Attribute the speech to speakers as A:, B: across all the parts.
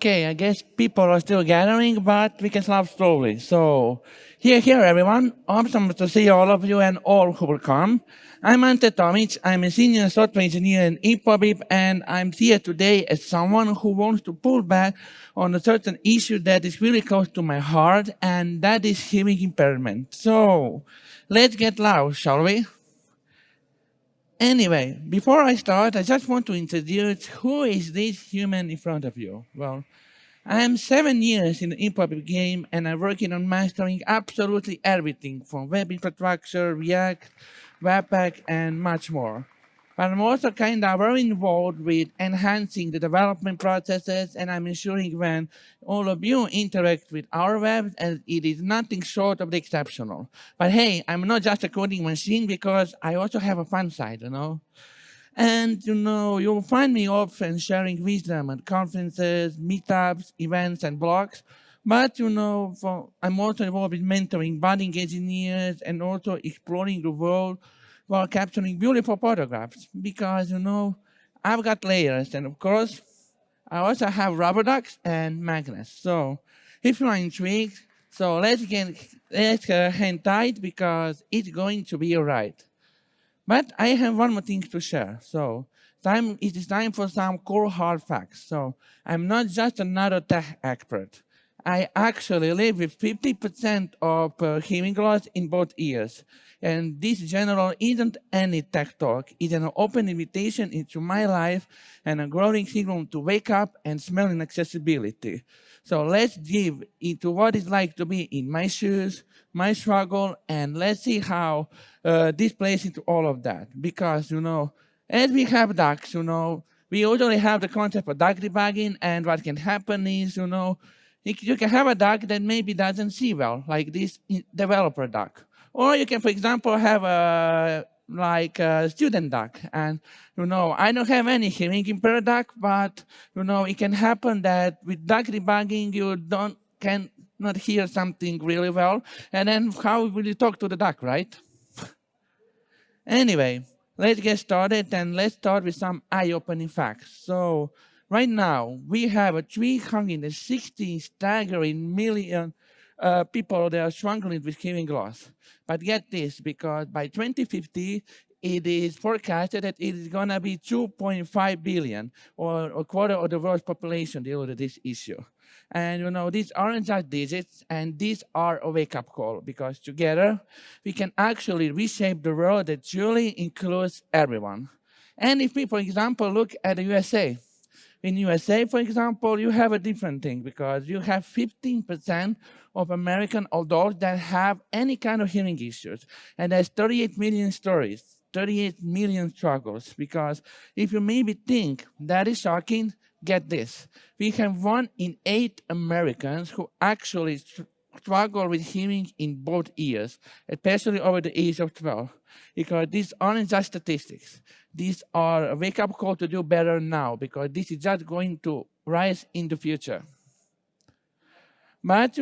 A: Okay, I guess people are still gathering, but we can start slowly. So, here, everyone. Awesome to see all of you and all who will come. I'm Ante Tomić. I'm a senior software engineer in Infobip, and I'm here today as someone who wants to pull back on a certain issue that is really close to my heart, and that is hearing impairment. So, let's get loud, shall we? Anyway, before I start, I just want to introduce who is this human in front of you. Well, I am 7 years in the Infobip game, and I'm working on mastering absolutely everything from web infrastructure, React, Webpack, and much more. But I'm also kind of very involved with enhancing the development processes, and I'm ensuring when all of you interact with our web, and it is nothing short of the exceptional. But hey, I'm not just a coding machine because I also have a fun side. And you'll find me often sharing wisdom at conferences, meetups, events, and blogs. But I'm also involved in mentoring budding engineers and also exploring the world while capturing beautiful photographs. Because I've got layers, and of course, I also have rubber ducks and magnets. So if you are intrigued, so let's hang tight because it's going to be alright. But I have one more thing to share. So it is time for some core hard facts. So I'm not just another tech expert. I actually live with 50% of hearing loss in both ears. And this general isn't any tech talk. It's an open invitation into my life and a growing signal to wake up and smell inaccessibility. So let's dive into what it's like to be in my shoes, my struggle, and let's see how this plays into all of that. Because, as we have ducks, we usually have the concept of duck debugging, and what can happen is, you can have a duck that maybe doesn't see well, like this developer duck. Or you can, for example, have a student duck. And, I don't have any hearing impaired duck, but, it can happen that with duck debugging, you cannot hear something really well. And then how will you talk to the duck, right? Anyway, let's get started, and let's start with some eye-opening facts. So right now, we have a 360 staggering million people that are struggling with hearing loss. But get this, because by 2050, it is forecasted that it is going to be 2.5 billion, or a quarter of the world's population deal with this issue. And these aren't just digits, and these are a wake-up call, because together we can actually reshape the world that truly includes everyone. And if we, for example, look at the USA, in USA, for example, you have a different thing because you have 15% of American adults that have any kind of hearing issues. And there's 38 million stories, 38 million struggles. Because if you maybe think that is shocking, get this. We have 1 in 8 Americans who actually struggle with hearing in both ears, especially over the age of 12. Because these aren't just statistics. These are a wake-up call to do better now, because this is just going to rise in the future. But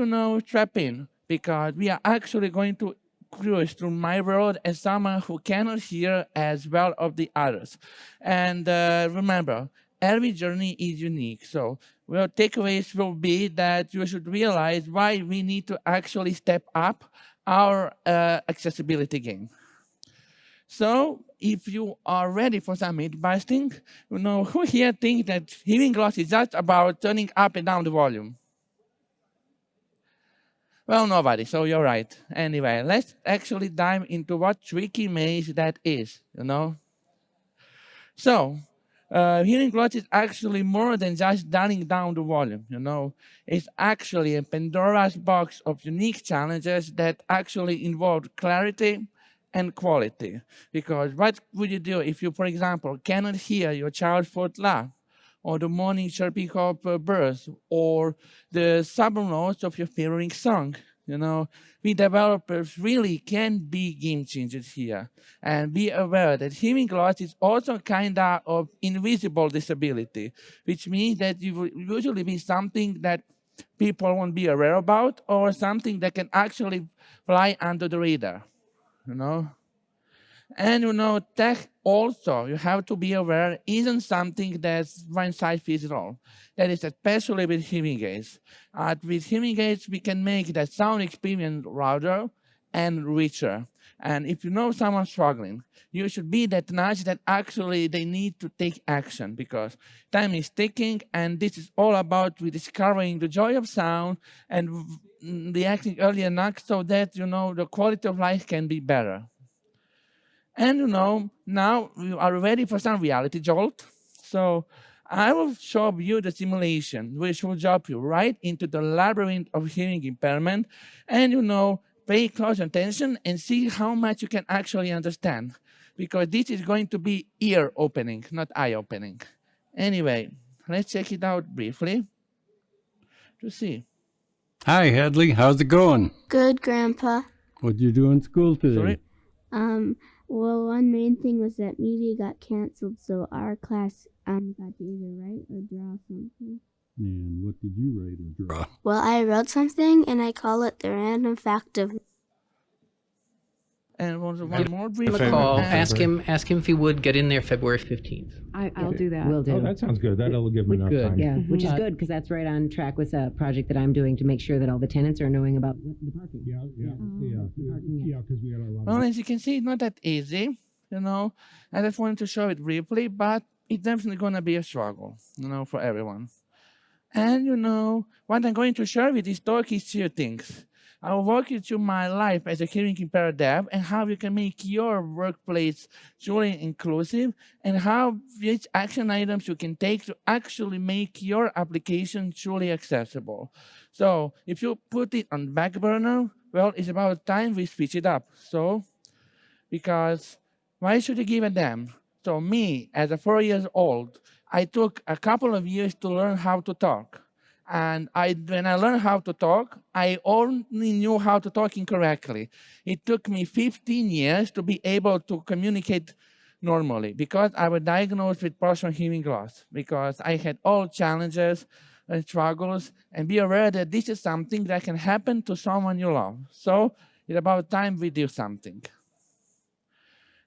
A: strap in, because we are actually going to cruise through my world as someone who cannot hear as well of the others. And remember, every journey is unique. So takeaways will be that you should realize why we need to actually step up our accessibility game. So if you are ready for some myth busting, who here thinks that hearing loss is just about turning up and down the volume? Well, nobody, so you're right. Anyway, let's actually dive into what tricky maze that is. So, hearing loss is actually more than just dialing down the volume. It's actually a Pandora's box of unique challenges that actually involve clarity and quality. Because what would you do if you, for example, cannot hear your child's foot laugh, or the morning chirping of birds, or the sub notes of your favorite song? We developers really can be game changers here. And be aware that hearing loss is also kind of invisible disability, which means that it will usually be something that people won't be aware about, or something that can actually fly under the radar. And tech also, you have to be aware, isn't something that's one size fits all. That is especially with hearing aids. With hearing aids, we can make the sound experience louder and richer. And if you know someone struggling, you should be that nudge that actually they need to take action because time is ticking, and this is all about rediscovering the joy of sound and reacting early enough so that the quality of life can be better. And now you are ready for some reality jolt. So I will show you the simulation, which will drop you right into the labyrinth of hearing impairment. And pay close attention and see how much you can actually understand. Because this is going to be ear opening, not eye opening. Anyway, let's check it out briefly to see.
B: Hi, Hadley. How's it going?
C: Good, Grandpa.
B: What'd you do in school today?
A: Sorry?
C: Well, one main thing was that media got canceled, so our class got to either write or draw something.
B: And what did you write or draw?
C: Well, I wrote something, and I call it the random fact of.
A: And one more brief.
D: Give him a call. Ask him if he would get in there February 15th.
E: I'll do that.
F: Will do.
G: Oh, that sounds good. That'll give them enough
D: Good.
G: time.
F: Yeah, which is good because that's right on track with a project that I'm doing to make sure that all the tenants are knowing about the parking.
G: Yeah, because we got a lot
A: Well,
G: of...
A: as you can see, it's not that easy, I just wanted to show it briefly, but it's definitely going to be a struggle, for everyone. And, what I'm going to share with this talk is two things. I will walk you through my life as a hearing-impaired dev and how you can make your workplace truly inclusive and how which action items you can take to actually make your application truly accessible. So if you put it on back burner, well, it's about time we switch it up. So, because why should you give a damn? So me, as a 4 years old, I took a couple of years to learn how to talk. And when I learned how to talk, I only knew how to talk incorrectly. It took me 15 years to be able to communicate normally because I was diagnosed with partial hearing loss, because I had all challenges and struggles, and be aware that this is something that can happen to someone you love. So it's about time we do something.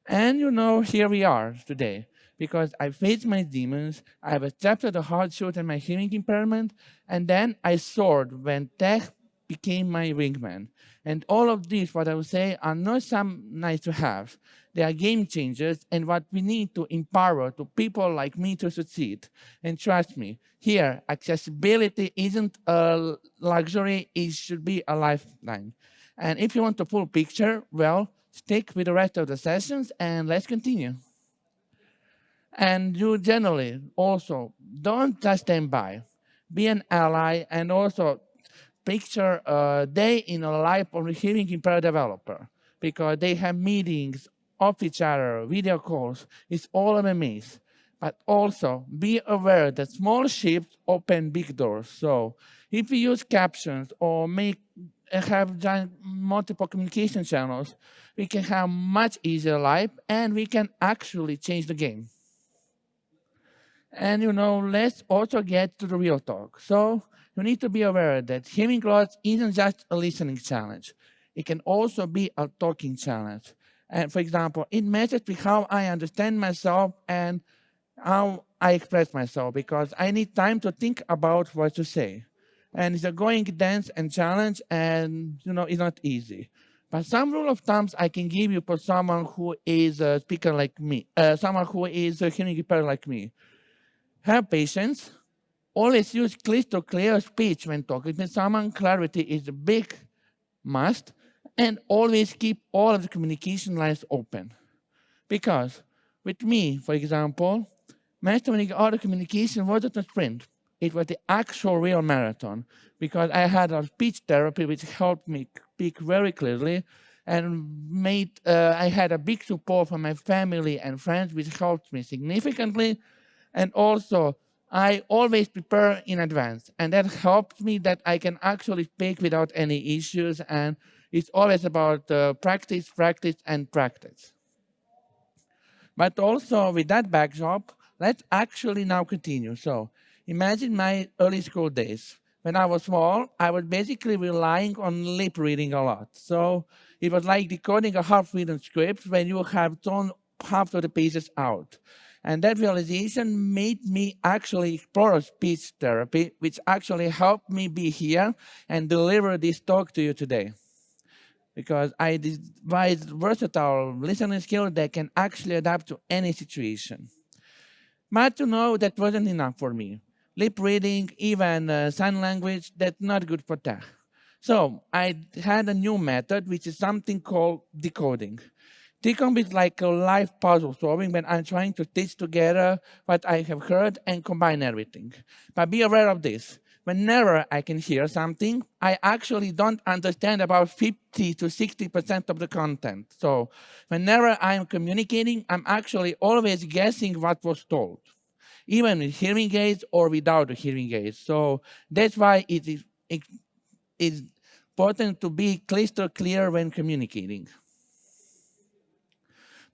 A: And here we are today. Because I faced my demons, I have accepted the hardship and my hearing impairment, and then I soared when tech became my wingman. And all of these, what I would say, are not some nice to have. They are game changers and what we need to empower to people like me to succeed. And trust me, here, accessibility isn't a luxury, it should be a lifeline. And if you want a full picture, well, stick with the rest of the sessions and let's continue. And you generally also don't just stand by. Be an ally and also picture a day in a life of a hearing-impaired developer because they have meetings of each other, video calls. It's all of a maze. But also be aware that small shifts open big doors. So if you use captions or have multiple communication channels, we can have much easier life and we can actually change the game. And let's also get to the real talk. So you need to be aware that hearing loss isn't just a listening challenge. It can also be a talking challenge. And for example, it messes with how I understand myself and how I express myself because I need time to think about what to say. And it's a going dance and challenge and it's not easy. But some rule of thumbs I can give you for someone who is a speaker like me, someone who is a hearing impaired like me. Have patience. Always use crystal clear speech when talking with someone. Clarity is a big must. And always keep all of the communication lines open. Because with me, for example, mastering all the communication wasn't a sprint. It was the actual real marathon. Because I had a speech therapy which helped me speak very clearly and I had a big support from my family and friends which helped me significantly. And also, I always prepare in advance. And that helps me that I can actually speak without any issues. And it's always about practice, practice, and practice. But also, with that backdrop, let's actually now continue. So imagine my early school days. When I was small, I was basically relying on lip reading a lot. So It was like decoding a half-written script when you have thrown half of the pages out. And that realization made me actually explore speech therapy, which actually helped me be here and deliver this talk to you today. Because I devised versatile listening skills that can actually adapt to any situation. But to know that wasn't enough for me. Lip reading, even sign language, that's not good for tech. So I had a new method, which is something called decoding. Decom is like a live puzzle solving when I'm trying to stitch together what I have heard and combine everything. But be aware of this. Whenever I can hear something, I actually don't understand about 50 to 60% of the content. So whenever I'm communicating, I'm actually always guessing what was told, even with hearing aids or without the hearing aids. So that's why it is important to be crystal clear when communicating.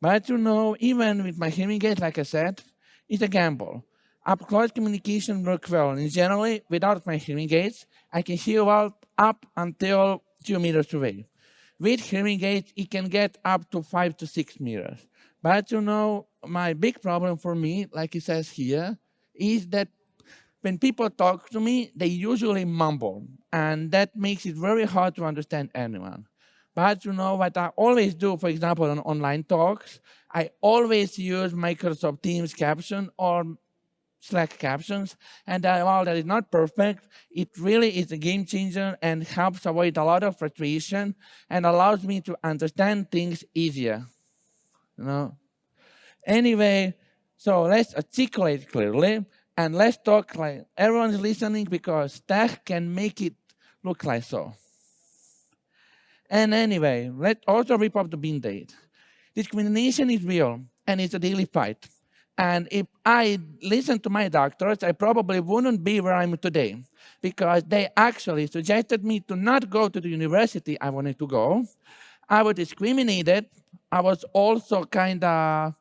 A: But you know, even with my hearing aids, like I said, it's a gamble. Up-close communication works well, and generally, without my hearing aids, I can hear well up until 2 meters away. With hearing aids, it can get up to 5 to 6 meters. But you know, my big problem for me, like it says here, is that when people talk to me, they usually mumble, and that makes it very hard to understand anyone. But you know what I always do, for example, on online talks, I always use Microsoft Teams caption or Slack captions, and while that is not perfect, it really is a game changer and helps avoid a lot of frustration and allows me to understand things easier. You know? Anyway, so let's articulate clearly and let's talk like everyone's listening because tech can make it look like so. And anyway, let's also rip up the Band-Aid. Discrimination is real, and it's a daily fight. And if I listened to my doctors, I probably wouldn't be where I'm today, because they actually suggested me to not go to the university I wanted to go. I was discriminated. I was also kind of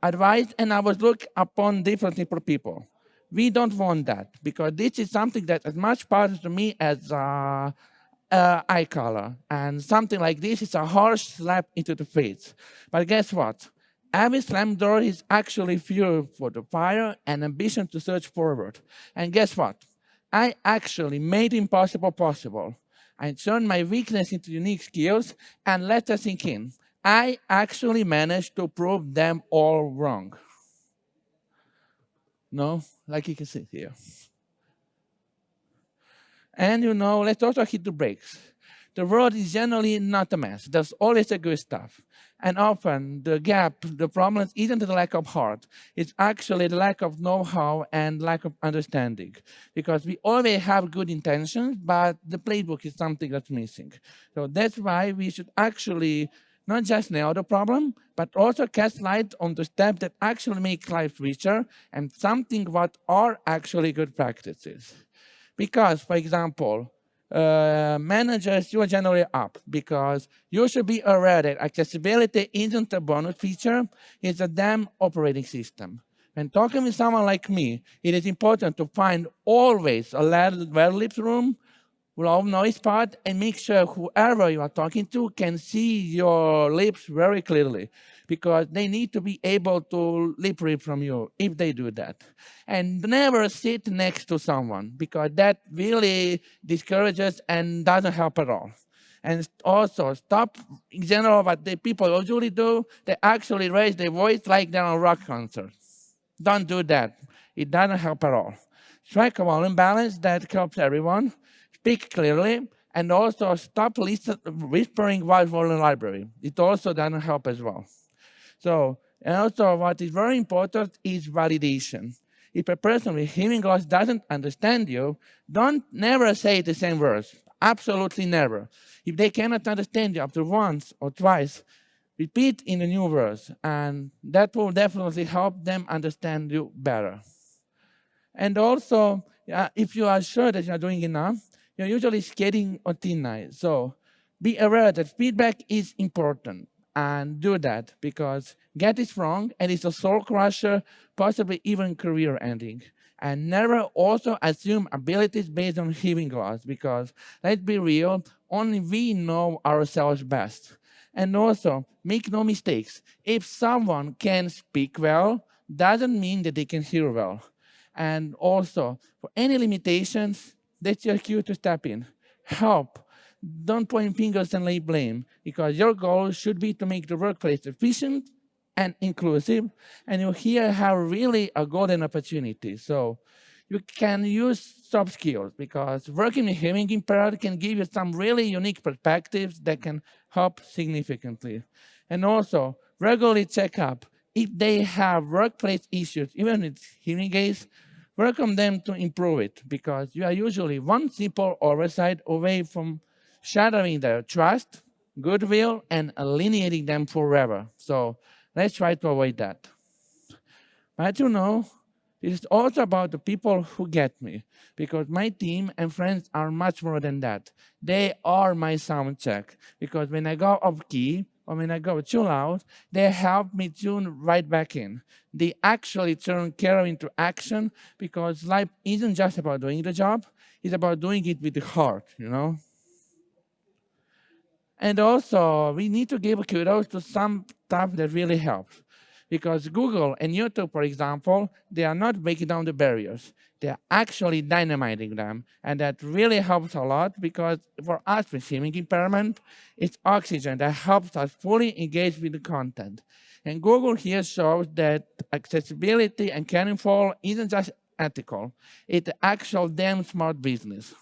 A: advised, and I was looked upon differently for people. We don't want that, because this is something that as much part to me as eye color. And something like this is a harsh slap into the face. But guess what? Every slammed door is actually fuel for the fire and ambition to search forward. And guess what? I actually made impossible possible. I turned my weakness into unique skills, and let us sink in. I actually managed to prove them all wrong. No? Like you can see here. And you know, let's also hit the brakes. The world is generally not a mess. There's always a good stuff. And often the gap, the problem isn't the lack of heart. It's actually the lack of know-how and lack of understanding. Because we always have good intentions, but the playbook is something that's missing. So that's why we should actually not just nail the problem, but also cast light on the steps that actually make life richer and something what are actually good practices. Because, for example, managers, you are generally up because you should be aware that accessibility isn't a bonus feature, it's a damn operating system. When talking with someone like me, it is important to find always a well-lit room, low noise part, and make sure whoever you are talking to can see your lips very clearly, because they need to be able to lip read from you if they do that. And never sit next to someone, because that really discourages and doesn't help at all. And also stop, in general, what the people usually do, they actually raise their voice like they're on a rock concert. Don't do that. It doesn't help at all. Strike a volume balance that helps everyone. Speak clearly, and also stop whispering while in the library. It also doesn't help as well. So, and also what is very important is validation. If a person with hearing loss doesn't understand you, don't never say the same words. Absolutely never. If they cannot understand you after once or twice, repeat in a new words, and that will definitely help them understand you better. And also, if you are sure that you are doing enough, you're usually skating on thin ice. So be aware that feedback is important, and do that, because get it wrong and it's a soul crusher, possibly even career ending. And never also assume abilities based on hearing loss, because let's be real, only we know ourselves best. And also, make no mistakes. If someone can speak well, doesn't mean that they can hear well. And also, for any limitations, that's your cue to step in. Help. Don't point fingers and lay blame, because your goal should be to make the workplace efficient and inclusive, and you here have really a golden opportunity. So you can use soft skills, because working with hearing impaired can give you some really unique perspectives that can help significantly. And also, regularly check up if they have workplace issues, even with hearing aids. Welcome them to improve it, because you are usually one simple oversight away from shattering their trust, goodwill, and alienating them forever. So let's try to avoid that. But you know, it is also about the people who get me, because my team and friends are much more than that. They are my sound check, because when I go off key or when I go too loud, they help me tune right back in. They actually turn care into action, because life isn't just about doing the job, it's about doing it with the heart, you know? And also, we need to give kudos to some stuff that really helps. Because Google and YouTube, for example, they are not breaking down the barriers. They are actually dynamiting them. And that really helps a lot, because for us with hearing impairment, it's oxygen that helps us fully engage with the content. And Google here shows that accessibility and caring for all isn't just ethical. It's actual damn smart business.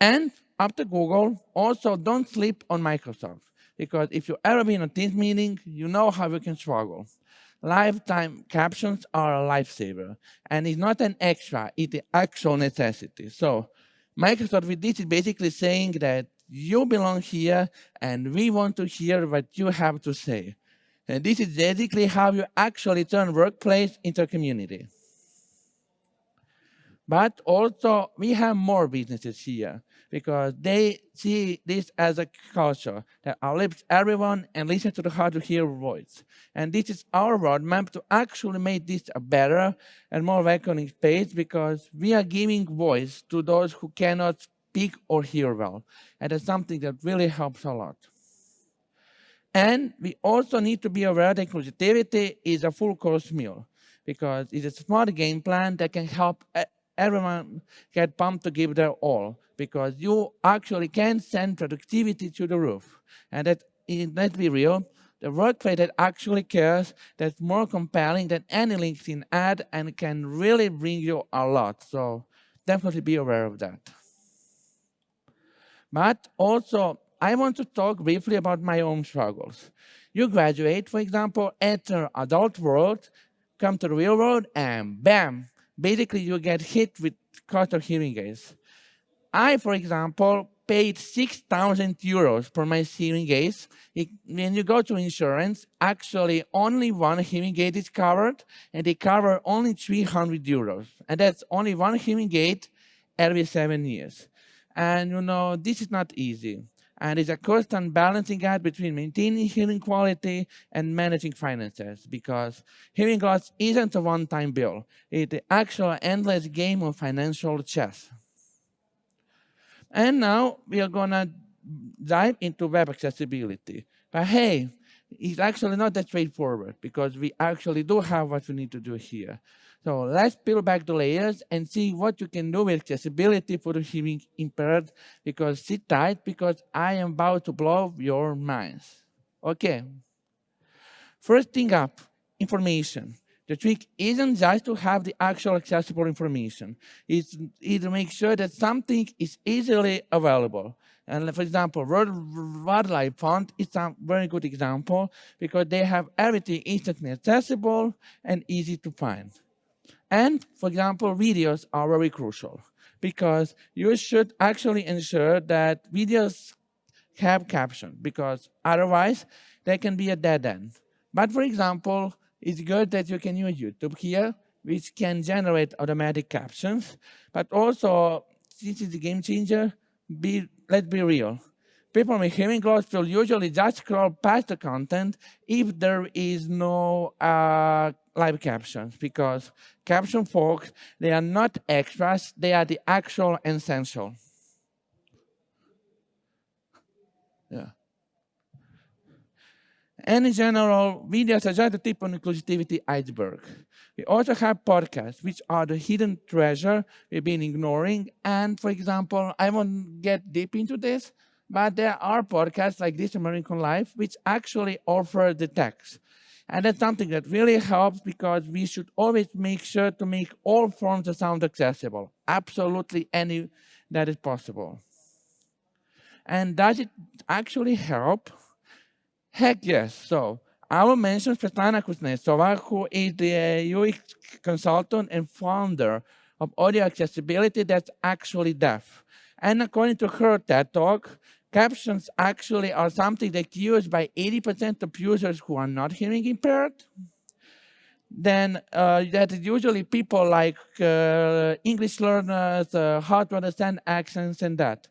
A: And after Google, also don't sleep on Microsoft, because if you ever been in a Teams meeting, you know how you can struggle. Lifetime captions are a lifesaver, and it's not an extra, it's an actual necessity. So Microsoft with this is basically saying that you belong here, and we want to hear what you have to say. And this is basically how you actually turn workplace into a community. But also, we have more businesses here, because they see this as a culture that uplifts everyone and listens to the hard to hear voice. And this is our roadmap to actually make this a better and more welcoming space, because we are giving voice to those who cannot speak or hear well. And that's something that really helps a lot. And we also need to be aware that inclusivity is a full course meal, because it's a smart game plan that can help everyone get pumped to give their all, because you actually can send productivity to the roof. And that, let's be real, the workplace that actually cares, that's more compelling than any LinkedIn ad and can really bring you a lot. So definitely be aware of that. But also, I want to talk briefly about my own struggles. You graduate, for example, enter adult world, come to the real world, and bam, basically you get hit with cost of hearing aids. I, for example, paid 6,000 euros for my hearing aids. When you go to insurance, actually only one hearing aid is covered, and they cover only 300 euros. And that's only one hearing aid every 7 years. And you know, this is not easy. And it's a constant balancing act between maintaining hearing quality and managing finances, because hearing loss isn't a one-time bill. It's the actual endless game of financial chess. And now we are gonna dive into web accessibility. But hey, it's actually not that straightforward, because we actually do have what we need to do here. So let's peel back the layers and see what you can do with accessibility for the hearing impaired, because sit tight, because I am about to blow your minds. Okay. First thing up, information. The trick isn't just to have the actual accessible information. It's to make sure that something is easily available. And for example, Wildlife Font is a very good example, because they have everything instantly accessible and easy to find. And for example, videos are very crucial, because you should actually ensure that videos have caption, because otherwise they can be a dead end. But for example, it's good that you can use YouTube here, which can generate automatic captions. But also, this is a game changer, let's be real. People with hearing loss will usually just scroll past the content if there is no live captions, because caption folks, they are not extras, they are the actual essential. Yeah. And in general, videos are just the tip on the inclusivity iceberg. We also have podcasts, which are the hidden treasure we've been ignoring. And for example, I won't get deep into this, but there are podcasts like This American Life, which actually offer the text. And that's something that really helps because we should always make sure to make all forms of sound accessible, absolutely any that is possible. And does it actually help? Heck yes. So I will mention Svetlana Kuznetsova, who is the UX consultant and founder of audio accessibility that's actually deaf. And according to her TED Talk, captions actually are something that's used by 80% of users who are not hearing impaired. Then that is usually people like English learners, how to understand accents and that.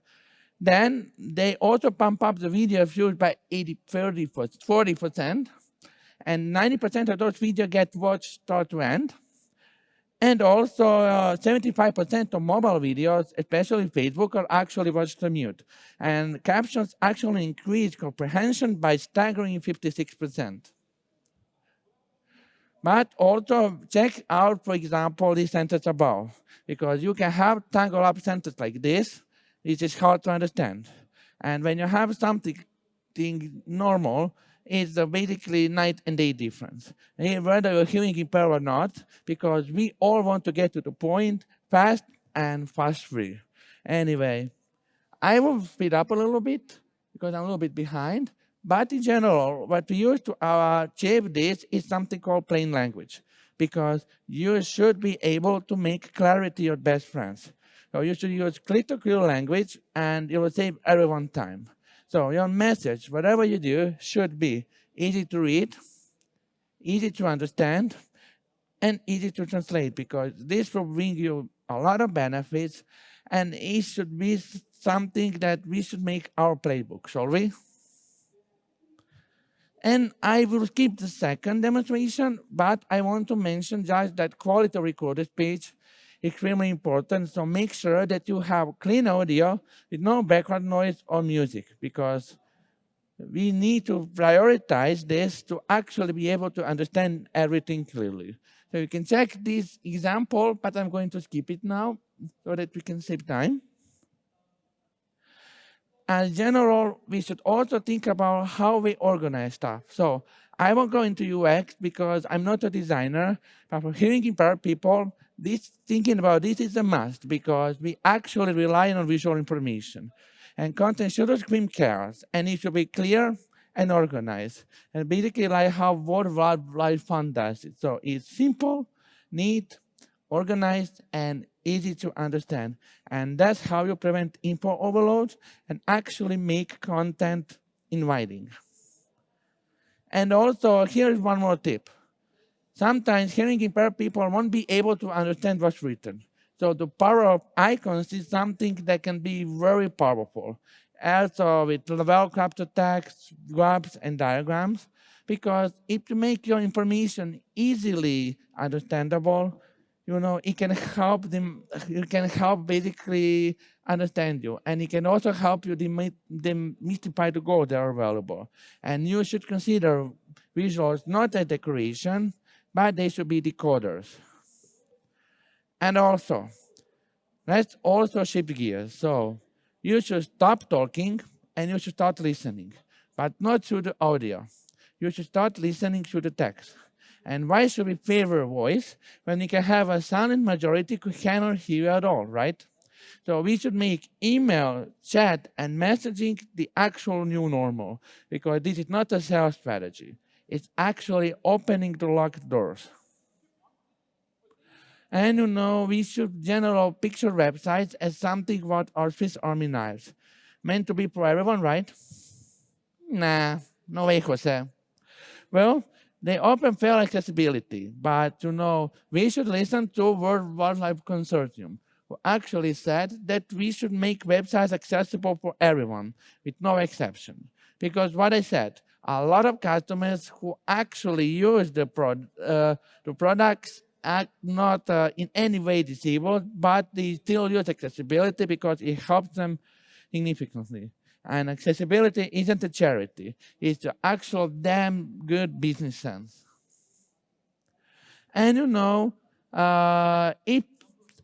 A: Then they also pump up the video views by 40%, and 90% of those videos get watched start to end. And also 75% of mobile videos, especially Facebook, are actually watched to mute. And captions actually increase comprehension by staggering 56%. But also check out, for example, this sentence above, because you can have tangled up sentence like this, which is hard to understand. And when you have something normal, it's basically night and day difference. Whether you're hearing impaired or not, because we all want to get to the point fast and fast-free. Anyway, I will speed up a little bit because I'm a little bit behind. But in general, what we use to achieve this is something called plain language, because you should be able to make clarity your best friends. So you should use clear-to-clear language, and it will save everyone time. So your message, whatever you do, should be easy to read, easy to understand, and easy to translate, because this will bring you a lot of benefits, and it should be something that we should make our playbook, shall we? And I will skip the second demonstration, but I want to mention just that quality recorded page is extremely important. So make sure that you have clean audio with no background noise or music, because we need to prioritize this to actually be able to understand everything clearly. So you can check this example, but I'm going to skip it now so that we can save time. And in general, we should also think about how we organize stuff. So I won't go into UX because I'm not a designer, but for hearing impaired people, thinking about this is a must because we actually rely on visual information. And content should scream chaos, and it should be clear and organized. And basically like how World Wide Fund does it. So it's simple, neat, organized, and easy to understand. And that's how you prevent info overload and actually make content inviting. And also, here's one more tip. Sometimes hearing impaired people won't be able to understand what's written. So the power of icons is something that can be very powerful. Also with well-crafted text, graphs, and diagrams, because if you make your information easily understandable, it can help them. It can help basically understand you, and it can also help you demystify the goals that are available. And you should consider visuals not a decoration, but they should be decoders. And also, let's also shift gears. So you should stop talking and you should start listening, but not through the audio. You should start listening through the text. And why should we favor voice when we can have a silent majority who cannot hear at all, right? So we should make email, chat, and messaging the actual new normal, because this is not a sales strategy. It's actually opening the locked doors. And we should generally picture websites as something what are Swiss Army knives, meant to be for everyone, right? Nah, no way, Jose. Well, they often fail accessibility, but we should listen to World Wildlife Consortium, who actually said that we should make websites accessible for everyone, with no exception. Because what I said, a lot of customers who actually use the products are not in any way disabled, but they still use accessibility because it helps them significantly. And accessibility isn't a charity. It's the actual damn good business sense. And if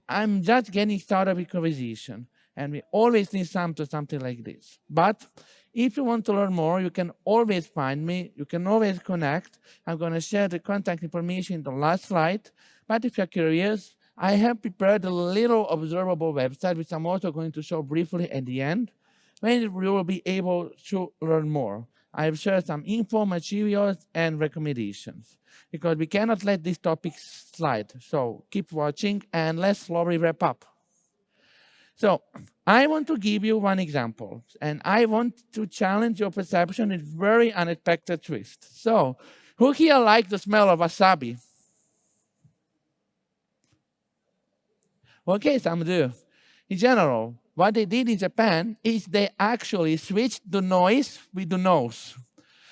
A: I'm just getting started with conversation, and we always need something like this. But if you want to learn more, you can always find me. You can always connect. I'm going to share the contact information in the last slide. But if you're curious, I have prepared a little observable website, which I'm also going to show briefly at the end, when you will be able to learn more. I've shared some info, materials, and recommendations, because we cannot let this topic slide. So keep watching, and let's slowly wrap up. So I want to give you one example, and I want to challenge your perception with very unexpected twist. So who here likes the smell of wasabi? Okay, some do. In general, what they did in Japan is they actually switched the noise with the nose.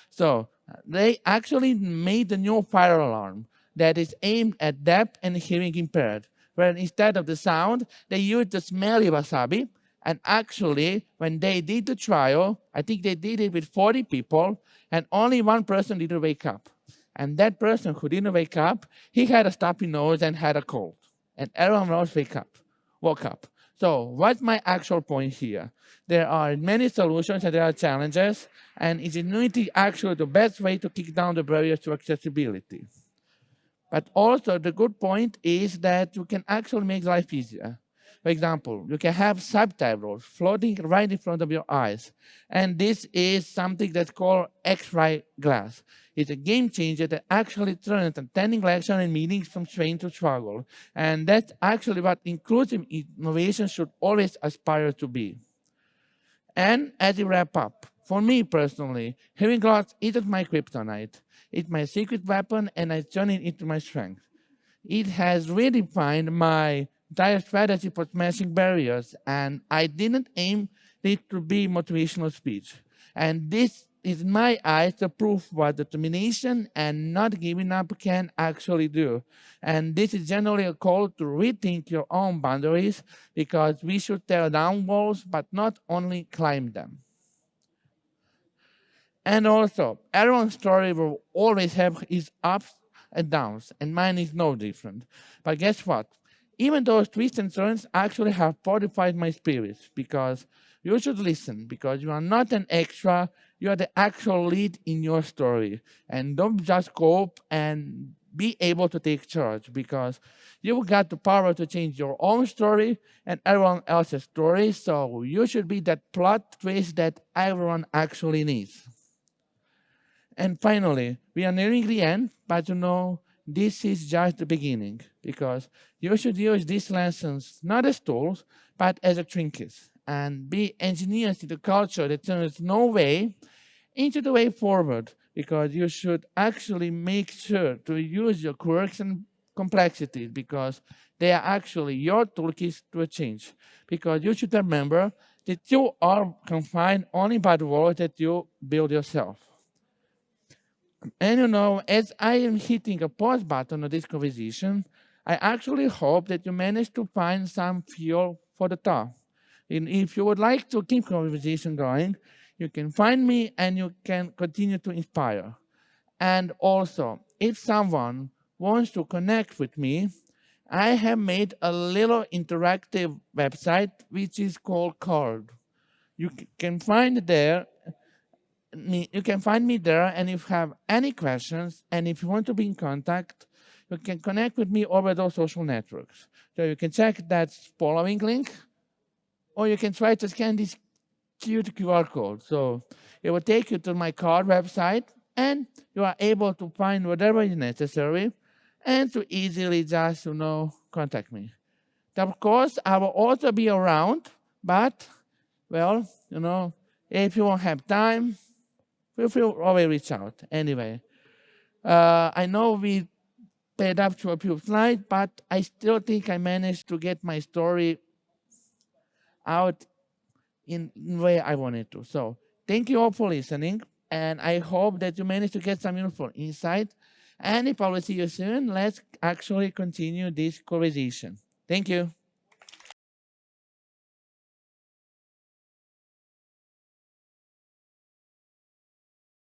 A: So they actually made a new fire alarm that is aimed at deaf and hearing impaired, where instead of the sound, they used the smelly wasabi. And actually, when they did the trial, I think they did it with 40 people, and only one person didn't wake up. And that person who didn't wake up, he had a stuffy nose and had a cold. And everyone else woke up. So what's my actual point here? There are many solutions and there are challenges, and ingenuity actually the best way to kick down the barriers to accessibility. But also the good point is that you can actually make life easier. For example, you can have subtitles floating right in front of your eyes. And this is something that's called X-ray glass. It's a game changer that actually turns attending lecture and meetings from strain to struggle. And that's actually what inclusive innovation should always aspire to be. And as we wrap up, for me personally, hearing loss isn't my kryptonite. It's my secret weapon, and I turn it into my strength. It has redefined my entire strategy for smashing barriers, and I didn't aim it to be motivational speech. And this is, in my eyes, the proof what determination and not giving up can actually do. And this is generally a call to rethink your own boundaries, because we should tear down walls, but not only climb them. And also, everyone's story will always have its ups and downs, and mine is no different. But guess what? Even those twists and turns actually have fortified my spirits, because you should listen, because you are not an extra, you are the actual lead in your story. And don't just cope, and be able to take charge, because you've got the power to change your own story and everyone else's story. So you should be that plot twist that everyone actually needs. And finally, we are nearing the end, but this is just the beginning, because you should use these lessons not as tools, but as a trinket, and be engineers in the culture that turns no way into the way forward, because you should actually make sure to use your quirks and complexities, because they are actually your toolkits to a change. Because you should remember that you are confined only by the world that you build yourself. And as I am hitting a pause button on this conversation, I actually hope that you manage to find some fuel for the thought. And if you would like to keep conversation going, you can find me and you can continue to inspire. And also, if someone wants to connect with me, I have made a little interactive website which is called Card. You can find me there, and if you have any questions, and if you want to be in contact, you can connect with me over those social networks. So you can check that following link, or you can try to scan this cute QR code. So it will take you to my Card website, and you are able to find whatever is necessary, and to easily just, contact me. Of course, I will also be around, but, if you won't have time, feel free to always reach out. Anyway, I know we paid up to a few slides, but I still think I managed to get my story out in the way I wanted to. So thank you all for listening, and I hope that you managed to get some useful insight. And if I will see you soon, let's actually continue this conversation. Thank you.